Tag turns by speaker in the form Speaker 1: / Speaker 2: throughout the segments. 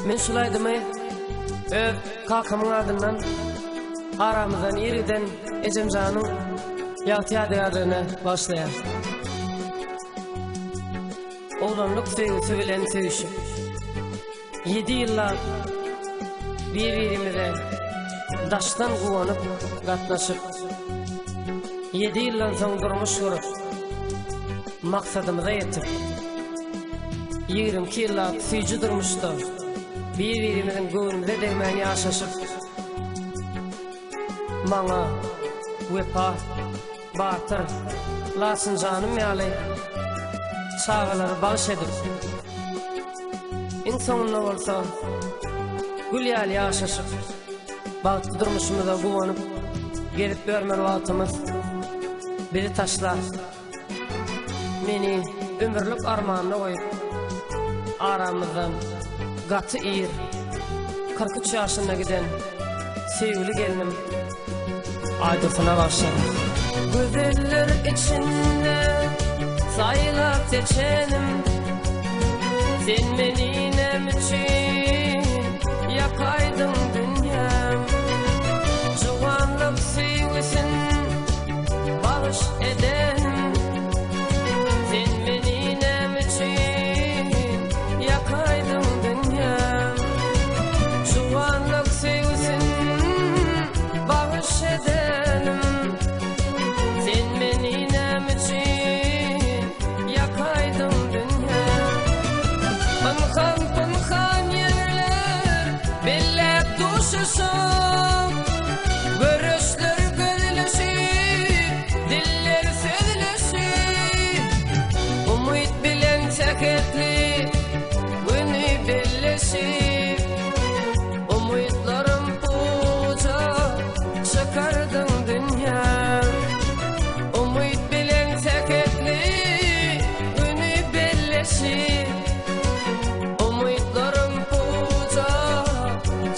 Speaker 1: Men şulaydymmy? Öz kakamyň adyndan aramyzdan iriden Ejemjanyň ýagty-ýadygaryny başlaýar. Oğlanlyk sevgisi bilen sevişip 7 ýyllar bir-birimize daşdan gowanyp gatnaşyp 7 ýyldan soň durmuş gurup maksadymyza ýetip 20 ýyllar süýji durmuşda bir-birimiziň göwnüne degmäni ýaşaşyp maňa wepa, batyr, lasynjanym ýaly çağalary bagyş edip iň soňunda bolsa gül ýaly ýaşaşyp bagty durmuşymyza gowanyp gelip bermeli wagtymyz biri taşlar meni ömürlük armanyna goýup aramyzdan gaty ir 43 ýaşyna giden sevgili gelinim aýdysyna başlady. Gözeller içinde saýlap seçenim sen meni nem için yakaydın dünyam juwanlyk sevgisin bagyş edenim sen meni nem için yakaydın dünyam juwanlyk sevgisin bagyş edenim sen meni nem için yakaydın dünyam pınhan yerler bellep duşuşum görüşler gözleşip diller sözleşip umut bilen çeketli günü belleşip umutlarım puca çıkardın dünya umut bilen çeketli günü belleşip umutlarım puca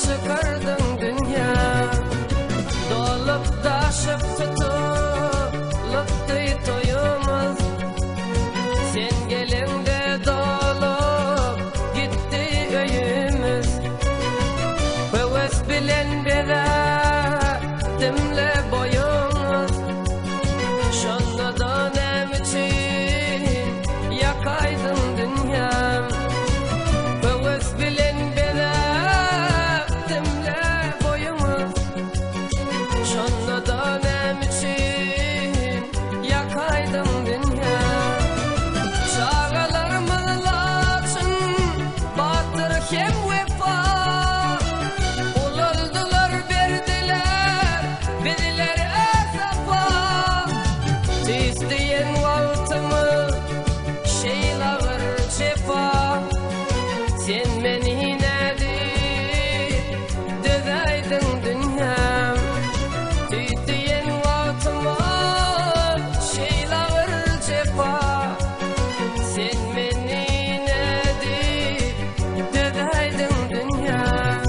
Speaker 1: çıkardın dünya dolup taşıp tutulup toyumuz sen gelende dolup gitti öyümüz höwes bilen berättimle boyumuz şonda nem için yakaydın dünyam höwes bilen berättimle boyumuz şonda nem için yakaydın dünyam çağalarymyz laçyn batyr hem wepa ululdylar berdiler bizler esapa tüýsdiýen wagtymyz şeýlagır çepa sen meni nädip döväýdin dünyam tüýsdiýen wagtymyz şeýlagır çepa sen meni nädip döväýdin dünyam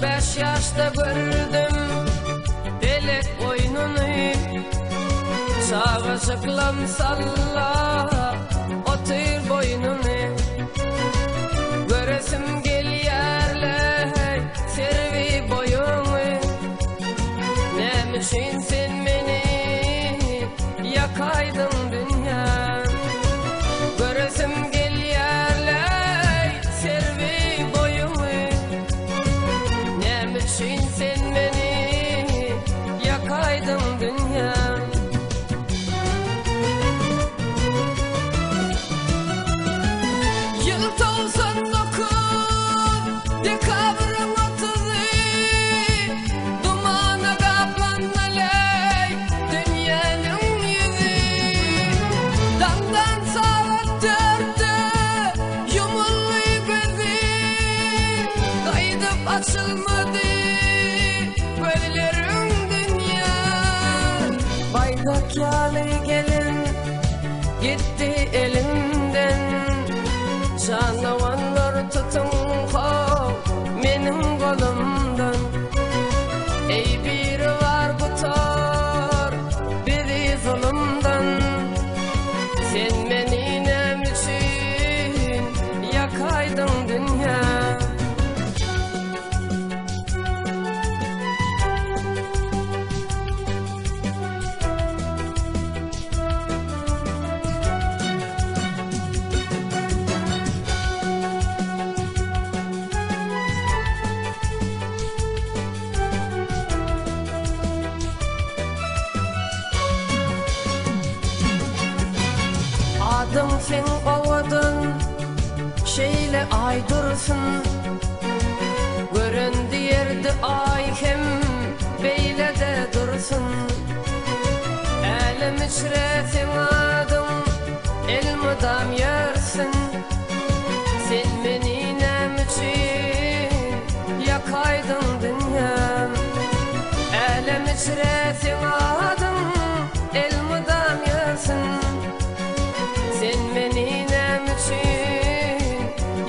Speaker 1: Beş yaşta gördüm belek oyununu sağa sıklam salla otur boynunu göresim gelýärle servi boyuny nem için sen meni yakaydın dünya göresim gelýärle servi boyuny nem için sen meni yakaydın dünya yıl 99 dekabrın 30'u dumana kaplanmalay dünyanın yüzü damdan saat 4'te yumullu gözü kaydıp açılmadı evlerin dünya. Baydakyalı gelin gitti elimden, canavanlar tutun kov menin kolumdan. Ey bir var kutar biri zulümden, sen meni nem için yakaydın dünya. Adım sen ovadın, şeyle ay dursun. Göründü yerde ay hem beyle de dursun. Elim içre sen adım, elmadam yersin. Sen beni nem için yakaydın dünyam. Elim içre sen adım, elmadam yersin. Sen beni nem için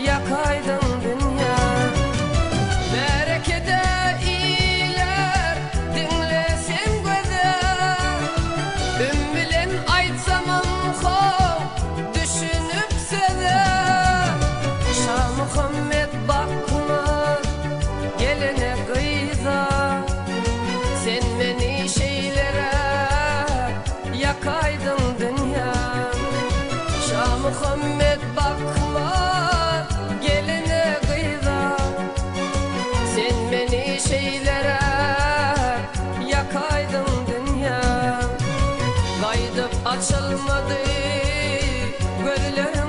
Speaker 1: yakaydın dünya. Berekede iyiler dinlesin göze, ümmilen aytsamam hov düşünüp seze. Şah Muhammed bakma gelene kıyza, sen beni şeylere yakaydın dünya. Şah Muhammed bakma geline kıyza, sen beni şeylere yakaydın dünya. Kaydıp açılmadı göller